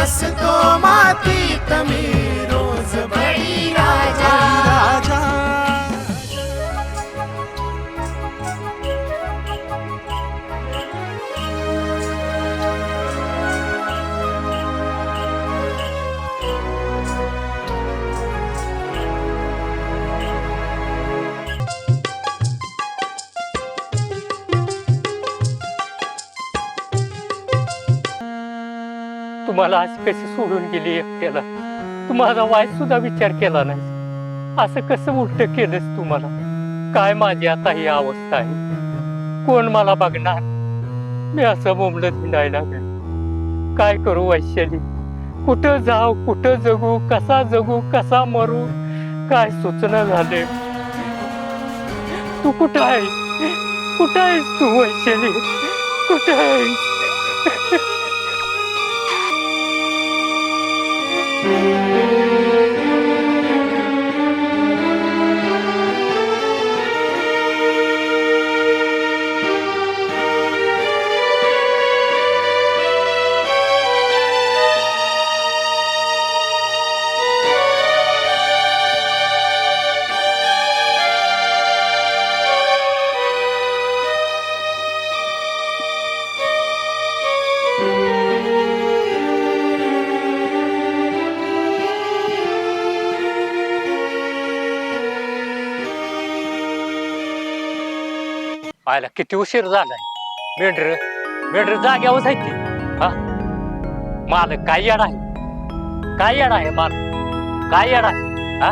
असतो मातीत मी रोज बळी राजा तुम्हाला आज कशी सोडून गेली एकट्याला. तू माझा वाईट सुद्धा विचार केला नाही. असं कसं उलट केलंस तुम्हाला. काय माझी आता ही अवस्था आहे. कोण मला बघणार. मी असं बोंबलत हिंडायला लागेल. काय करू वैशाली. कुठं जाऊ कुठं जगू कसा मरू काय सूचना झाले. तू कुठं आहेस तू वैशाली कुठं आहेस. पाहायला किती उशीर झालाय. मेंढर जाग्यावर आहे की. हा मालक काय येणार आहे मालक काय येणार आहे. हा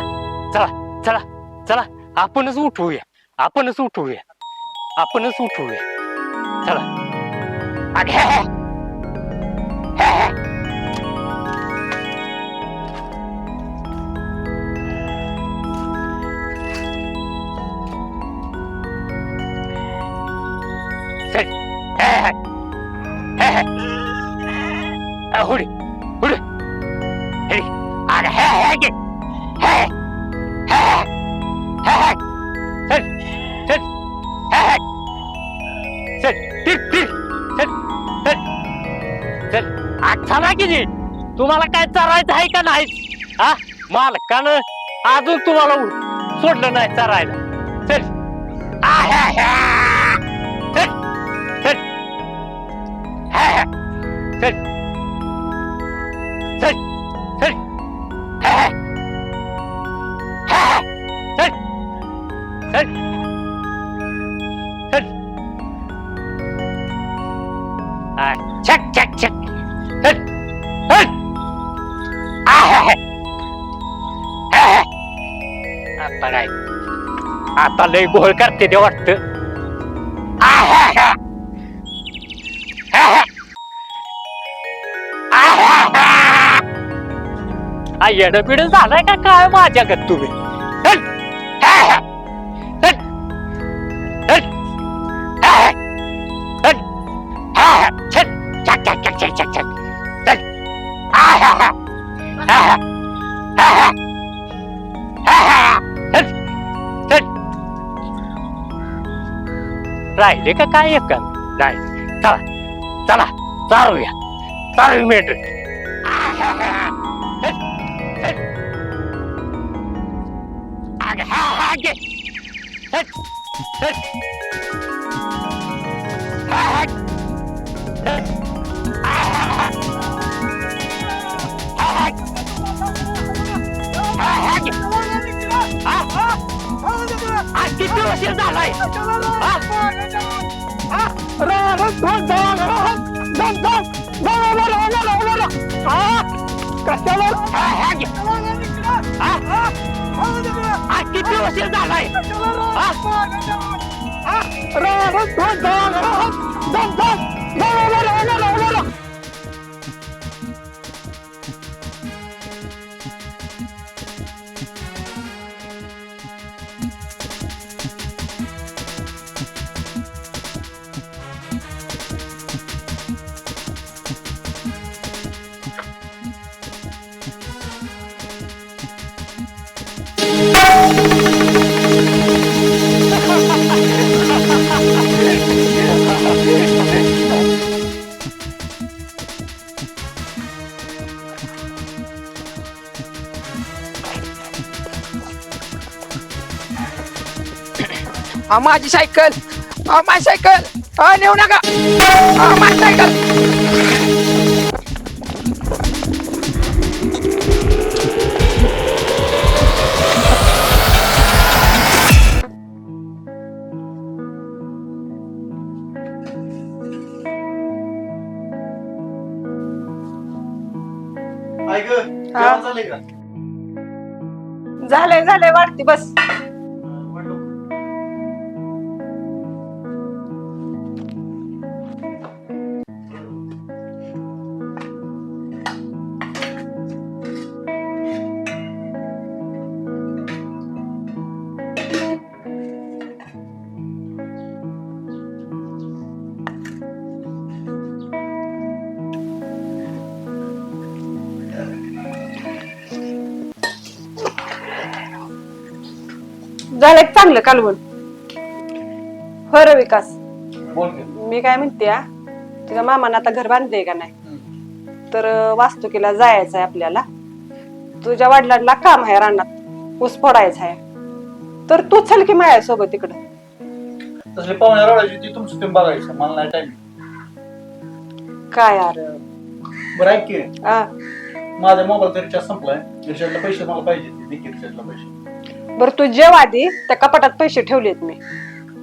चला आपणच उठवूया चला. तुम्हाला काय चरायचं आहे का नाही. हा मालकानं अजून तुम्हाला सोडलं नाही चरायला. चल आता लय गोळ करते ते वाटत. येडपिड झालाय का काय माझ्याकडे तुम्ही. राहिले का काय एक नाही. चला चालू मेंढर. किती उशीर झालाय. किती उशीर झालाय. माझी सायकल माझी सायकल नेऊ नका माझी सायकल. ऐक जेवण झालंय का? झालंय वाटते बस. झालं एक चांगलं कालवण. हो रे विकास, बोल की. मी काय म्हणते तुझ्या मामानं आता घर बांधलंय का नाही, तर वास्तुकीला जायचं आहे आपल्याला. तुझ्या वडिलांना काम आहे रानात, ऊस फोडायचा आहे, तर तू चल की माझ्यासोबत तिकडं. तसली पाहुण्या रावळाची ती तुमचं तुम्ही बघायचं, मला नाही टाइम. काय यार बरं ऐक की, आ, माझ्या मोबाईलचा रिचार्ज संपलाय. रिचार्जला पैसे मला पाहिजे, देखील रिचार्जला पैसे. बरं तू जेव आधी, त्या कपाटात पैसे ठेवलेत मी.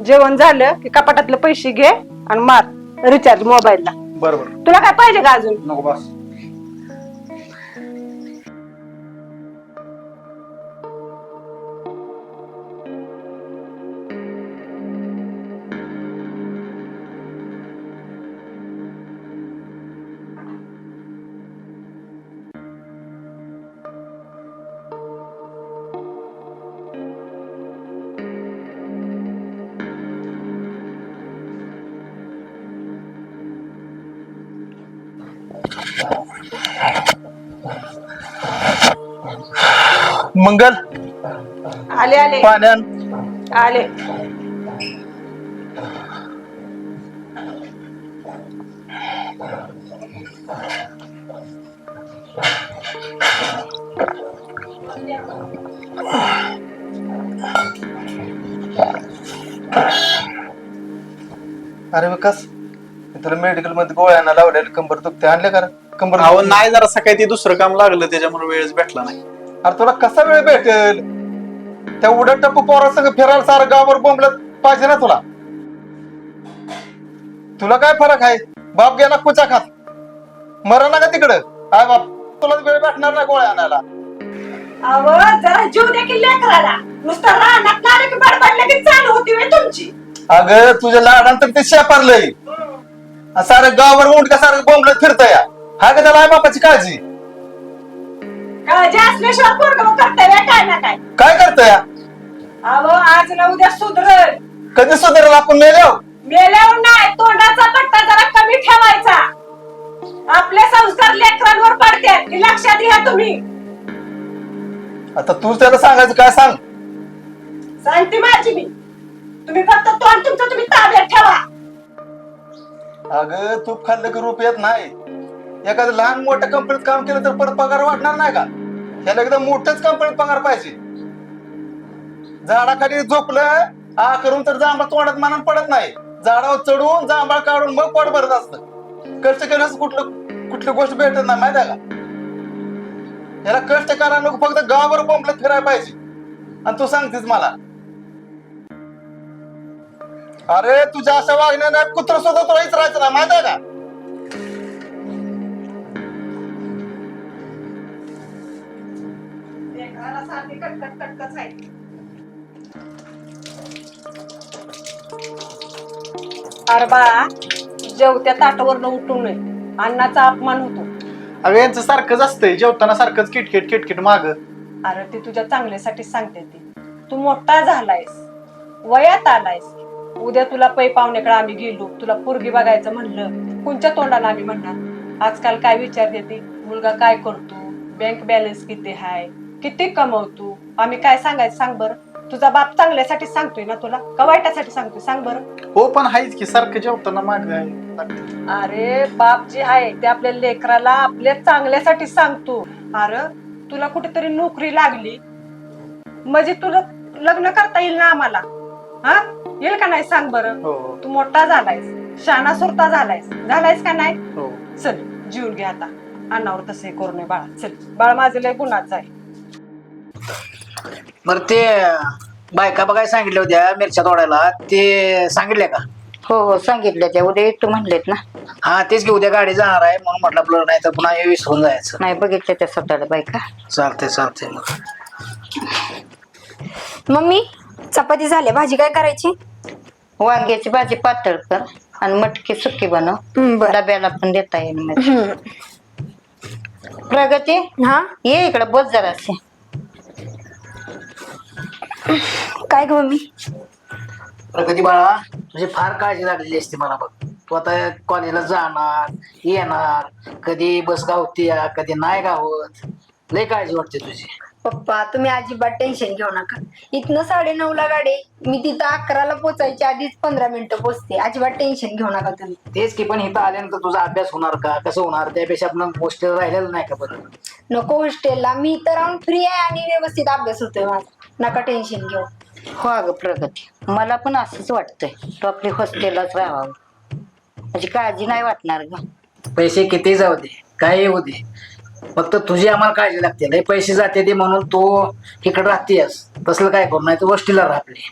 जेवण झालं की कपाटातले पैसे घे आणि मार रिचार्ज मोबाईलला. बरोबर, तुला काय पाहिजे का अजून? नको बस. मंगल आले आले पाण्यान आले. अरे विकास, तुला मेडिकल मध्ये गोळ्यांना लावलेलं कंबर दुखते, आणले का रे? कंबर अहो नाही, जरा सकाळी ते दुसरं काम लागलं त्याच्यामुळे वेळच भेटला नाही. अरे तुला कसा वेळ भेटेल? त्या उडत टप्पू पोरासंग फिरायला सारं गावावर बोंबलत पाहिजे ना तुला. तुला काय फरक आहे? बाप गेला कुचा खात, मरा ना का तिकडं. काय बाप, तुला वेळ भेटणार ना गोळ्या आणायला. अहो जरा जीव देखील लेकराला, नुसतं रानात आलं की बडबड लगेच चालू होती वेळ तुमची. अगं तुझ्या लाडानंतर ते शेपारलंय, सारं गावावर उंट सारं बोंबलत फिरतया. हा का त्याला आई बापाची काळजी? काळजी असल्याशिवाय पोरगं कर्तव्य काय ना काय. काय करतया? अहो आज ना उद्या सुधरल. कधी सुधारेल? आपण मेल्यावर? मेल्यावर नाही, तोंडाचा पट्टा जरा कमी ठेवायचा. आपले संस्कार लेकरांवर पडतात हे लक्षात घ्या तुम्ही. आता तू त्याला सांगायचं काय? सांग. सांगते माझी मी, तुम्ही फक्त तोंड तुमचं तुम्ही ताब्यात ठेवा. अगं तूप खाल्लं की रूप येत नाही. एखादं लहान मोठ्या कंपनीत काम केलं तर परत पगार वाढणार नाही का? याला एकदम मोठ्याच कंपनीत पगार पाहिजे. झाडाखाली झोपलं आ करून तर जांभळ तोंडात मानून पडत नाही. झाडावर चढून जांभळ काढून मग पोट भरत असतं. कष्ट केल्यास कुठली गोष्ट भेटत नाही, माहिती आहे का? याला कष्ट करा नको, फक्त गावावर बोंबलत फिरायला पाहिजे. आणि तू सांगतेस मला? अरे तुझ्या अशा वागण्याने कुत्र सुद्धा तुला राहायचं ना, माहिती आहे का? लेकराला सारखी कटकट कटकच आहे. अरे बाळा, जेवत्या ताटावरनं उठू नये, अन्नाचा अपमान होतो. अगं यांचं सारखंच असतंय, जेवताना सारखंच किटकिट किटकिट माग. अरे ते तुझ्या चांगल्यासाठी सांगते ती. तू मोठा झालायस, वयात आलायस. उद्या तुला पै पाहुण्याकडे आम्ही गेलो, तुला पोरगी बघायचं म्हणलं, कोणत्या तोंडाने आम्ही म्हणणार? आजकाल काय विचारते ती, मुलगा काय करतो, बँक बॅलन्स किती हाय, किती कमवतो, आम्ही काय सांगायचं सांग बरं? तुझा बाप चांगल्यासाठी सांगतोय ना तुला, का वाईटासाठी सांगतोय सांग बरं? हो पण हायच की, सारखं जेवताना माग. अरे बाप जे आहे ते आपल्या लेकराला आपल्या चांगल्यासाठी सांगतो. अरे तुला कुठेतरी नोकरी लागली म्हणजे तुला लग्न करता येईल ना आम्हाला. हा येईल का नाही सांग बरं. हो तू मोठा झालायस, शाना सुरता झालायस का नाही. हो चल जीवन घे आता. अन्नावर तसे करू नये बाळा. चल बाळा माझं लय गुन्हाच आहे. बरं ते बायका बघायला सांगितल्या होत्या मिरच्या तोडायला, ते सांगितल्या का? हो हो सांगितलं त्या उद्या येतो म्हणलेत ना. हा तेच की उद्या गाडी जाणार आहे म्हणून म्हटलं आपलं नाही तर पुन्हा हे विसरून जायचं. नाही बघितलं त्या स्वतःला बायका. चालतंय मग. मम्मी चपाती झाल्या, भाजी काय करायची? वांग्याची भाजी पातळ कर आणि मटकी सुकी बनव. बरं. डब्याला पण देता येईल मग. प्रगती हा ये इकडे बस जराशी. काय ग मम्मी? प्रगती बाळा तुझी फार काळजी लागलेली असते मला बघ. तू आता कॉलेजला जाणार येणार, कधी बस गावती कधी नाही गावत, लय काळजी वाटते तुझी. पप्पा तुम्ही अजिबात टेन्शन घेऊ नका. इथनं 9:30ला गाडी, मी तिथं 11ला पोचायची आधीच 15 मिनिटं पोचते. अजिबात टेन्शन घेऊ नका तुम्ही. तेच की पण इथं आल्यानंतर तुझा अभ्यास होणार का, कसं होणार, त्यापेक्षा आपण हॉस्टेल राहिलेलं नाही का बरं. नको हॉस्टेलला, मी इथं राहून फ्री आहे आणि व्यवस्थित अभ्यास होतोय माझा. नका टेन्शन घेऊ. हो अगं प्रगती मला पण असंच वाटतंय तू आपली हॉस्टेललाच राहावं, म्हणजे काळजी नाही वाटणार ग. पैसे किती जाऊ दे काही होऊ दे, फक्त तुझी आम्हाला काळजी लागते. लय पैसे जाते ते म्हणून तू इकडे राहतेस, तसलं काय करू नाही तू गोष्टीला राहते.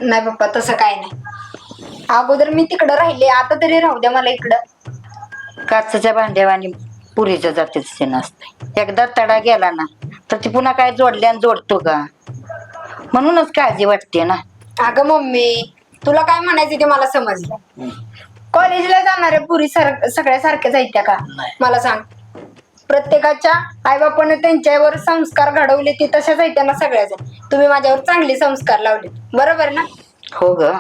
नाही पप्पा तसं काय नाही. अगोदर मी तिकडं राहिले, आता तरी राहू द्या मला इकडं. काचच्या भांड्यावानी पुरीच्या जातीचे नसते. एकदा तडा गेला ना तर ती पुन्हा काय जोडल्यान जोडतो का, म्हणूनच काळजी वाटते ना. अगं मम्मी तुला काय म्हणायचं ते मला समजलं. कॉलेजला जाणाऱ्या पुरी सगळ्या सारख्याच आहेत त्या का? नाही. मला सांग. प्रत्येकाच्या आईबापाने त्यांच्यावर संस्कार घडवले ते तशाच आहेत त्यांना सगळ्याच. तुम्ही माझ्यावर चांगले संस्कार लावले बरोबर ना? हो ग.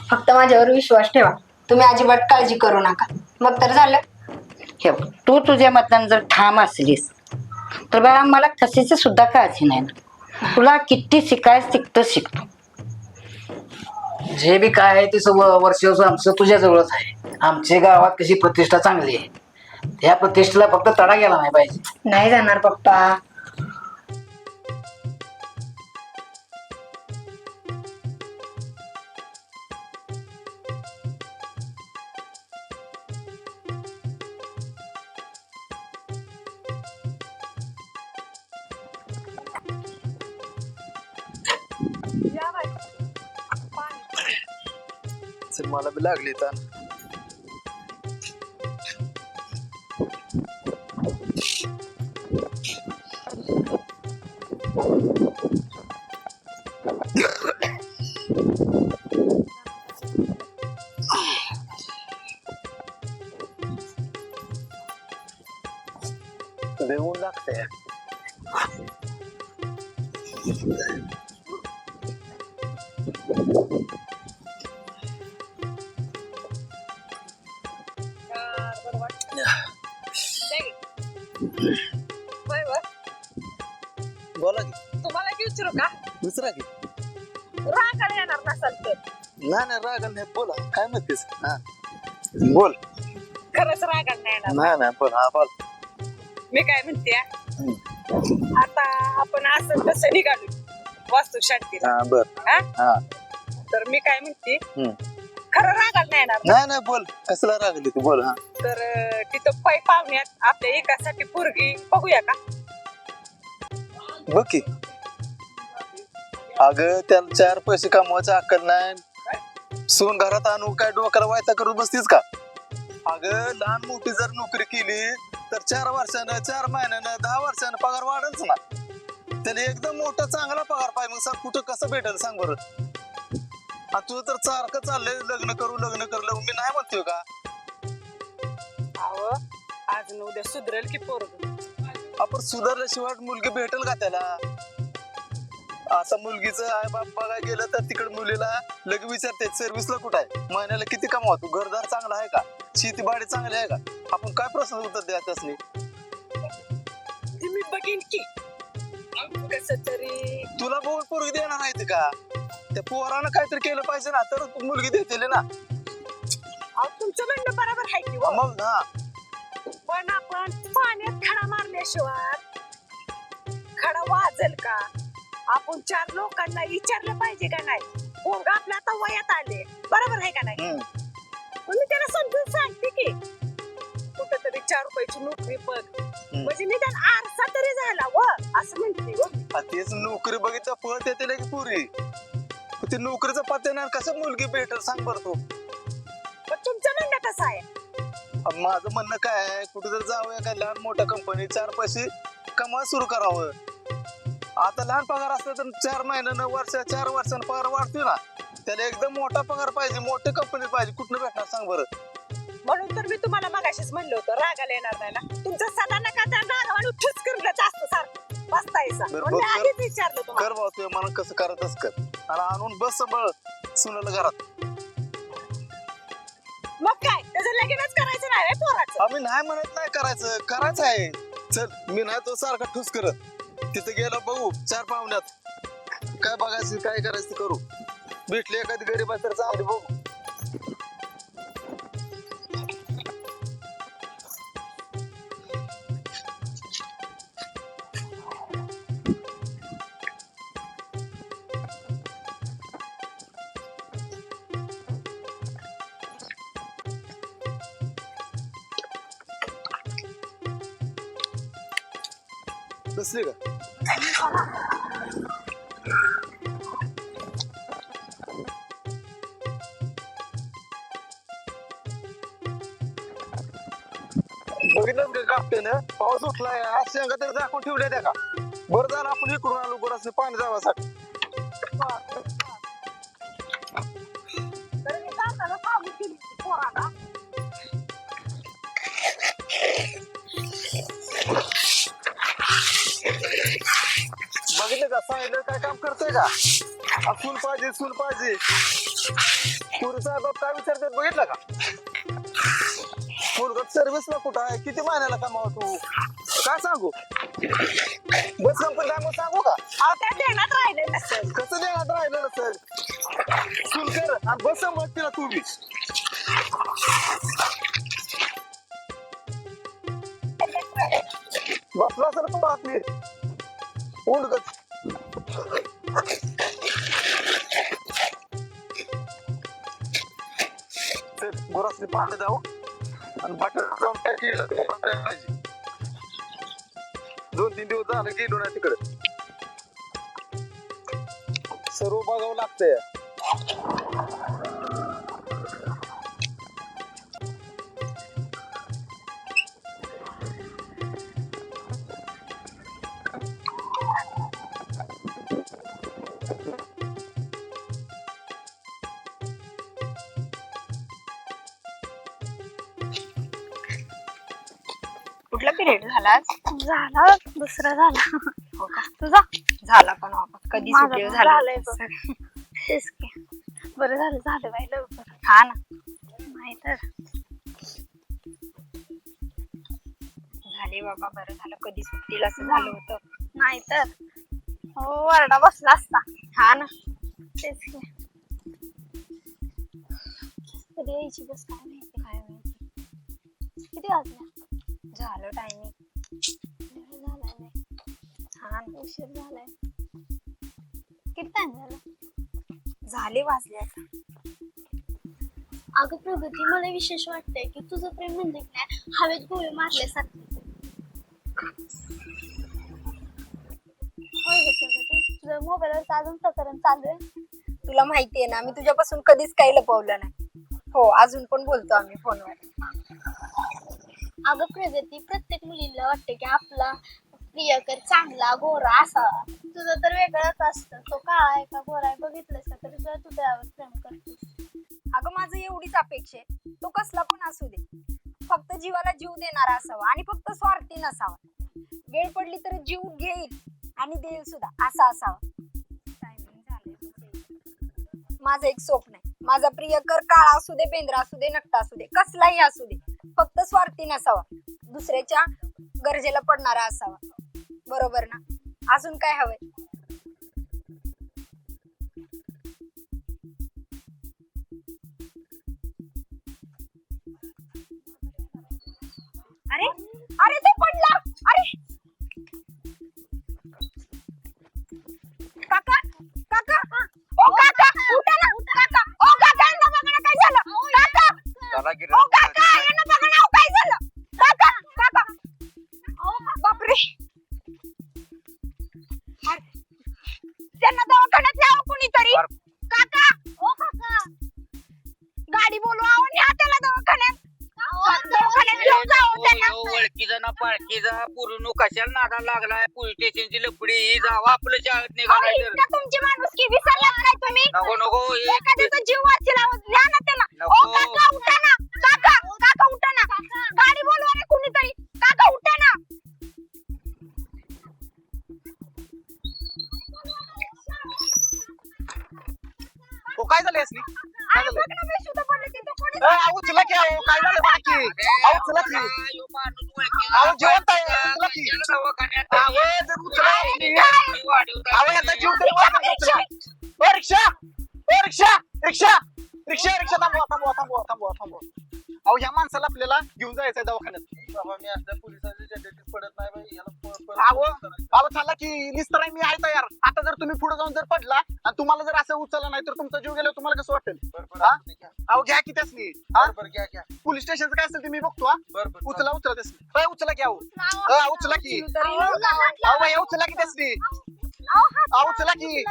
फक्त माझ्यावर विश्वास ठेवा. तुम्ही अजिबात काळजी करू नका. मग तर झालं. हे बघ, तू तुझ्या मतानं जर ठाम असलीस तर बाळा मला कशाची सुद्धा काळजी नाही ना. तुला किती शिकायचं तिकतं शिकतो. जे बी काय आहे ते सगळं वर्ष आमचं तुझ्या जवळच आहे. आमच्या गावात कशी प्रतिष्ठा चांगली आहे, त्या प्रतिष्ठेला फक्त तडा गेला नाही पाहिजे. नाही जाणार पप्पा. मला बी लागली तर देऊन लागते. बोला की. तुम्हाला की विचारू का? दुसरा की. रागाला येणार नसाल तर नाही राग नाही, बोला काय म्हणतेस. हा बोल. खरंच रागाला नाही येणार. नाही बोल. हा बोल. मी काय म्हणते, आता आपण असं तसं निघालो वास्तू शांतीला. हा बर. हा? हा तर मी काय म्हणते, हम्म. खरं रागाला नाही येणार ना? नाही बोल. कसला रागली तू बोल. हा तर तिथं पै पाहुण्यात आपल्या एकासाठी पोरगी बघूया का? बघ की. अगं त्याला 4 पैसे कमवायचं अक्कल नाही, सून घरात आणू काय डोक्याला वायता करून बसतीस का? अगं लहान मोठी जर नोकरी केली तर 4 वर्षानं 4 महिन्यानं 10 वर्षानं पगार वाढच ना. त्याला एकदम मोठा चांगला पगार पाहिजे. मग सांग कुठं कसं भेटेल सांग बरं. तुझं तर सारखं चाललंय लग्न करू मी नाही म्हणतोय का? अहो आज न उद्या सुधरेल की पोरग. आपण सुधारल्याशिवाय मुलगी भेटेल का त्याला? आता मुलगीचं आई बाप बघायला गेलं तर तिकडे मुलीला लगे विचारते सर्व्हिसला कुठं आहे, महिन्याला किती कमावतो, घरदार चांगला आहे का, शेतीबाडी चांगली आहे का. आपण काय प्रश्न उत्तर द्यायचं नाही. मी बघीन की कसं तरी. तुला बघून पोरगी देणार नाही का? त्या पोरानं काहीतरी केलं पाहिजे ना, तर मुलगी देतील ना. अहो तुमचं म्हणणं बरोबर आहे की हो. मग ना. पण आपण पाण्यात खडा मारल्याशिवाय खडा वाजेल का? आपण 4 लोकांना विचारलं पाहिजे का नाही? पोरगा आपल्या आता वयात आले, बरोबर आहे का नाही? पण मी त्याला समजून सांगते की कुठंतरी 4 रुपयाची नोकरी बघ, म्हणजे निदान आरसा तरी झाला व असं म्हणते व. तेच नोकरी बघितलं पळत येते की पुरी, ते नोकरीचा पत्ता येणार कसं मुलगी भेटेल सांग बरं तू. पण तुमचं म्हणणं कसं आहे? माझं म्हणणं काय आहे, कुठे जर जावं एका लहान मोठ्या कंपनी 4 पैसे कमावा सुरू करावं. आता लहान पगार असला तर 4 महिन्यानं 4 वर्षानं पगार वाढतोय ना. त्याला एकदम मोठा पगार पाहिजे, मोठी कंपनी पाहिजे. कुठनं भेटणार सांग बरं? म्हणून तर मी तुम्हाला मगाशीच म्हणलं होतं रागाला येणार नाही ना. तुमचं सदा नका त्या नारळ ठुस करून जास्त सारखं बसतायचा. बरं, मी आधीच विचारलं तुम्हाला. कर भाऊ तुझ्या मनात कसं करतच कर, आणि आणून बस सांभाळ सुनाला घरात. मग काय त्याचं लगीनच करायचं नाही व्हय पोराचं? आम्ही नाही म्हणत नाही करायचं, करायचं आहे. चल मी नाही तो सारखा ठुस करत. तिथे गेलो बघू 4 पाहुण्यात काय बघायचं काय करायचं ते करू. भेटली एखादी गरीब आहे तर चांगली बघू. बसली का? बघितलं का कापतेन पाऊस उठलाय, आज शेंगा तरी दाखवून ठेवल्या त्या का? बरं झालं आपण इकडून आलो, बरं पाणी जावासाठी. तर मी जाताना सांगून गेली होती पोराला. बघितलं का सांगितलं काय काम करतोय का? सून पाहिजे सून पाहिजे. पुरीचा बाप काय विचारतात बघितलं का? मुलगा सर्व्हिसला कुठं आहे, किती महिन्याला कमाव तू, काय सांगू? बस कंपनी काय मग सांगू का? अहो त्या देण्यात राहिले नसेल. कसं देण्यात राहिलं सर? सून कर आणि बस सांभाळ तिला तू बी. बसला सर तू आपली उलगत. गुरासनी पाणी जाऊ आणि बटर जाऊन काय केलं 2-3 दिवस झालं गेलो ना तिकडे. सर्व बघावं लागतंय. कुठला पिरियड झाला? झाला दुसरा झाला. हो का? तुझा झाला पण वापस कधी सुट्टी झाला? तेच की. बरं झालं झालं बाई लवकर. हा ना, नाही तर झाले बाबा, बरं झालं कधी सुट्टीला असं झालं होतं. नाही तर हो वरडा बसला असता. हा ना तेच की. कधी यायची बस काय माहिती, काय माहिती. किती वाजल्या? झालं टायमिंग झालाय नाही. हा उशीर झालाय. किती टाइम झाला? झाले वाजले आता. अगं प्रगती, मला विशेष वाटतंय की तुझं प्रेम म्हणजे काय हवेत गोळे मारल्यासारखं. होय ग प्रगती, तुझ्या मोबाईलवर अजून प्रकरण चालू आहे. तुला माहितीये ना, मी तुझ्यापासून कधीच काही लपवलं नाही. हो, अजून पण बोलतो आम्ही फोनवर. अगं प्रगती, प्रत्येक मुलीला वाटतं की आपला प्रियकर चांगला गोरा असावा. तुझं तर वेगळंच असतं. तो काळा आहे का गोरा आहे बघितलंस का, तरी तुला तुझ्यावर प्रेम करतो. अगं माझं एवढीच अपेक्षा आहे, तो कसला पण असू दे, फक्त जीवाला जीव देणारा असावा आणि फक्त स्वार्थी नसावा. वेळ पडली तर जीव घेईल आणि देईल सुद्धा, असा असावा. माझं एक स्वप्न आहे, माझा प्रियकर काळा असू दे, बेंद्रा असू दे, नकटा असू दे, कसलाही असू दे, फक्त स्वार्थी नसावा, दुसऱ्याच्या गरजेला पडणारा असावा. बरोबर ना? अजून काय हवंय? अरे अरे ते पडला. अरे काका काका, ओ काका उठा बाई त्यांना दवाखान्यात न्यावं कुणीतरी. काका ओ काका गाडी बोलवा न्या त्याला दवाखान्यात. दवाखान्यात घेऊन जावं त्यांना. ओळखीचा ना पाळखीचा पुरून कशाला नादा लागलाय. पोलीस स्टेशनची लपडी ही जावा आपलं शाळेत निघालाय तर. तुमची माणुसकी विसरलात काय तुम्ही? नको नको एखाद्याचा जीव वाचला न्या ना त्याला. ओ नको. काका उठा ना. काका काका उठा ना. गाडी बोलवा रे कुणीतरी. काका उठा ना. हो काय झालं यासनी? काय अरे झालं? बघ ना बेशुद्ध पडले तिथं कोणी. अहो चला की अहो काय झालं बाकी? अहो चला की. अहो जिवंत आहे चला की. अहो जर उचला की. अहो याचा जीव तरी वाचेल उचला. ओ रिक्षा ओ रिक्षा रिक्षा रिक्षा रिक्षा थांबवा थांबवा थांबवा थांबवा थांबवा. अहो ह्या माणसाला आपल्याला घेऊन जायचंय दवाखान्यात. बाबा मी असल्या पोलिसांच्या झंझटीत पडत नाही बाई. याला अहो अहो चला की निस्तर मी आहे तयार. आता जर तुम्ही पुढे जाऊन जर पडला आणि तुम्हाला जर असं उचलला नाही तर तुमचा जीव गेल्यावर तुम्हाला कसं वाटेल? हा? अहो घ्या की त्यासनी. हा? बरं घ्या घ्या. पोलीस स्टेशनचं काय असेल ते मी बघतो. हा बरं उचला उचला त्यासनी. काय उचला की अहो उचला की. अहो बाई उचला की त्यासनी. अहो उचला की.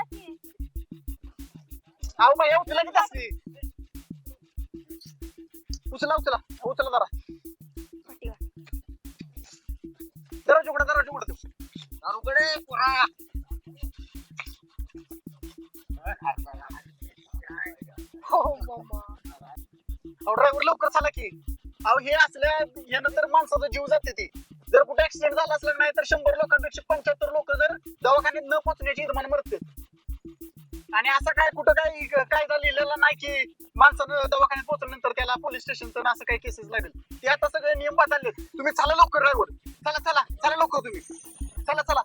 अहो बाई उचला की त्यासनी. उचला उचला उचला जरा दरवाजा उघडा दरवाजा उघडा उघडे पुरा. अहो ड्रायव्हर लवकर चला की. अहो हे असल्या यानं तर माणसाचा जीव जाते ती. जर कुठे ऍक्सिडेंट झाला असला नाही तर 100 लोकांपेक्षा 75 लोक जर दवाखान्यात न पोहोचण्याची इतमान मरते. आणि असं काय कुठं काही कायदा लिहिलेला नाही की माणसानं दवाखान्यात पोहोचल्यानंतर त्याला पोलीस स्टेशनचं असं काही केसेस लागेल. ते आता सगळे नियम बदलले. तुम्ही चला लवकर ड्रायव्हर. चला चला चला लवकर तुम्ही. चला चला.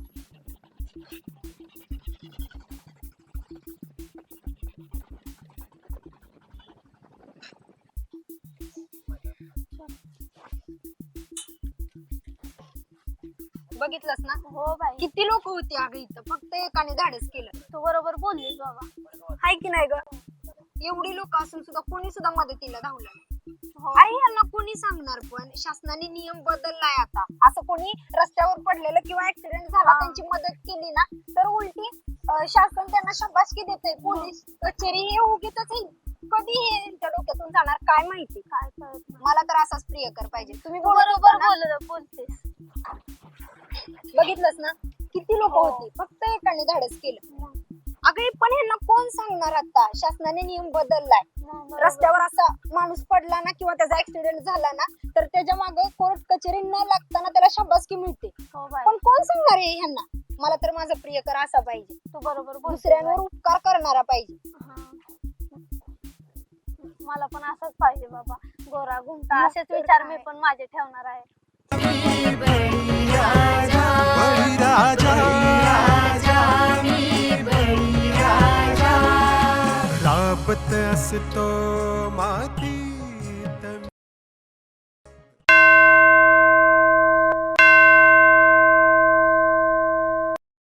बघितलंस ना हो बाई किती लोक होती अगं इथं. फक्त एकाने धाडस केलं. तू बरोबर बोललीस बाबा. हाय की नाही ग? एवढी लोक असून सुद्धा कोणी सुद्धा मदतीला धावलं नाही. हो. आई यांना कोणी सांगणार पण शासनाने नियम बदललाय आता. असं कोणी रस्त्यावर पडलेलं किंवा ऍक्सिडेंट झाला त्यांची मदत केली ना तर उलटी शासन त्यांना शाबासकी देते. पोलीस कचेरी हे उगीच कधी हे त्यांच्या डोक्यातून जाणार काय माहिती. काय कळत नाही. मला तर असाच प्रियकर पाहिजे. तुम्ही तू बोलत होता बरोबर ना? बोलतेस. बघितलंस ना किती लोक होती. फक्त एकाने धाडस केलं. अगं पण ह्यांना कोण सांगणार आता? शासनाने नियम बदललाय. रस्त्यावर असा माणूस पडला ना किंवा त्याचा ऍक्सिडेंट झाला ना तर त्याच्या मागे कोर्ट कचेरी न लागताना त्याला शाबासकी मिळते. हो बाई पण कोण सांगणार आहे ह्यांना? मला तर माझा प्रियकर असा पाहिजे. तू बरोबर बोलतेस दुसऱ्यांवर उपकार करणारा पाहिजे. बाई. मला पण असंच पाहिजे बाबा. गोरा घुमटा असेच विचार मी पण माझे ठेवणार आहे. राबत असतो माती